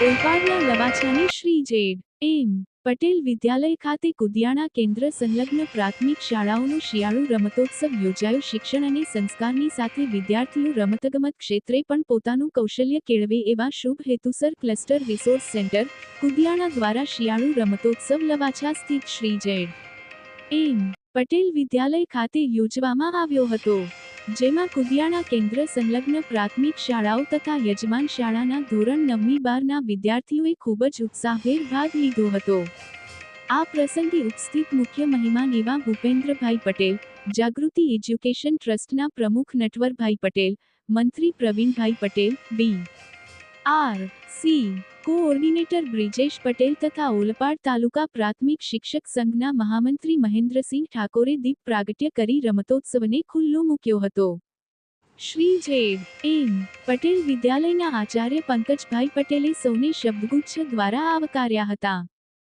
ઓલપાડના લવાછાની Shri zed. એમ. પટેલ વિદ્યાલય ખાતે કુદિયાણા કેન્દ્ર સંલગ્ન પ્રાથમિક શાળાઓનો શિયાળુ રમતોત્સવ યોજાયો. શિક્ષણ અને સંસ્કારની સાથે વિદ્યાર્થીઓ રમતગમત ક્ષેત્રે પણ પોતાનું કૌશલ્ય કેળવે એવા શુભ હેતુસર ક્લસ્ટર રિસોર્સ સેન્ટર, કુદિયાણા દ્વારા શિયાળુ રમતોત્સવ લવાછા સ્થિત શ્રી જેડ. એમ. પટેલ વિદ્યાલય ખાતે યોજવામાં આવ્યો હતો. જેમાં કુદિયાણા કેન્દ્ર સંલગ્ન પ્રાથમિક શાળાઓ તથા યજમાન શાળાના ધોરણ 9-12ના વિદ્યાર્થીઓએ ખૂબ જ ઉત્સાહભેર ભાગ લીધો હતો. આ પ્રસંગે ઉપસ્થિત મુખ્ય મહેમાન એવા ભૂપેન્દ્રભાઈ પટેલ, જાગૃતિ એજ્યુકેશન ટ્રસ્ટના પ્રમુખ નટવરભાઈ પટેલ, મંત્રી Pravinbhai Patel, B. R. C. Coordinator Brijesh Patel તથા ઓલપાડ તાલુકા પ્રાથમિક શિક્ષક સંઘના મહામંત્રી મહેન્દ્રસિંહ ઠાકોરે દીપ પ્રાગટ્ય કરી રમતોત્સવને ખુલ્લો મૂક્યો હતો. શ્રી જેડ. એમ. પટેલ વિદ્યાલયના આચાર્ય પંકજભાઈ પટેલે સૌને શબ્દગુચ્છ દ્વારા આવકાર્યા હતા.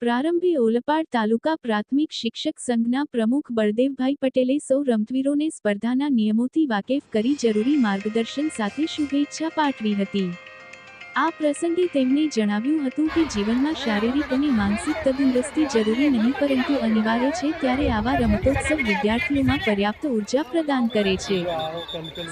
પ્રારંભે ઓલપાડ તાલુકા પ્રાથમિક શિક્ષક સંઘના પ્રમુખ બળદેવભાઈ પટેલે સૌ રમતવીરોને સ્પર્ધાના નિયમોથી વાકેફ કરી જરૂરી માર્ગદર્શન સાથે શુભેચ્છા પાઠવી હતી. આ પ્રસંગે તેમણે જણાવ્યું હતું કે જીવનમાં શારીરિક અને માનસિક તંદુરસ્તી જરૂરી નહીં પરંતુ અનિવાર્ય છે, ત્યારે આવા રમતોત્સવ વિદ્યાર્થીઓમાં પર્યાપ્ત ઉર્જા પ્રદાન કરે છે.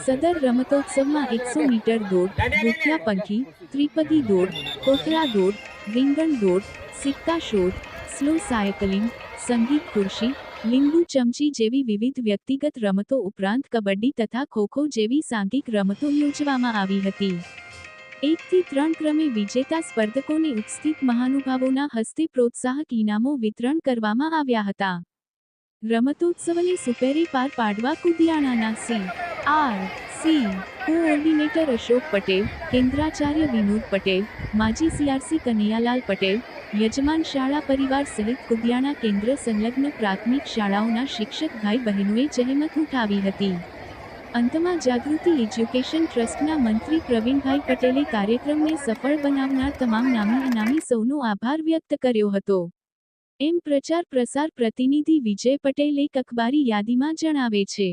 સદર રમતોત્સવમાં 100 મીટર દોડ, ભૂખ્યા પંખી, ત્રિપદી દોડ, કોથળા દોડ, રીંગણ દોડ, સિક્કા શોધ, સ્લો સાયકલિંગ, સંગીત ખુરશી, લીંબુ ચમચી જેવી વિવિધ વ્યક્તિગત રમતો ઉપરાંત કબડ્ડી તથા ખોખો જેવી સાંઘિક રમતો યોજવામાં આવી હતી. 1 થી 3 ક્રમે વિજેતા સ્પર્ધકોને ઉપસ્થિત મહાનુભાવોના હસ્તે પ્રોત્સાહક ઇનામો વિતરણ કરવામાં આવ્યા હતા. રમતોત્સવને સુપેરે પાર પાડવા કુદિયાણાના C. R. C. Coordinator Ashok Patel, કેન્દ્રાચાર્ય વિનોદ પટેલ, માજી સીઆરસી કનૈયાલાલ પટેલ, યજમાન શાળા પરિવાર સહિત કુદિયાણા કેન્દ્ર સંલગ્ન પ્રાથમિક શાળાઓના શિક્ષક ભાઈ બહેનોએ જહેમત ઉઠાવી હતી. અંતમાં જાગૃતિ એજ્યુકેશન ટ્રસ્ટના મંત્રી પ્રવીણભાઈ પટેલે કાર્યક્રમને સફળ બનાવનાર તમામ નામી અનામી સૌનો આભાર વ્યક્ત કર્યો હતો. એમ પ્રચાર પ્રસાર પ્રતિનિધિ વિજય પટેલ એક અખબારી યાદીમાં જણાવે છે.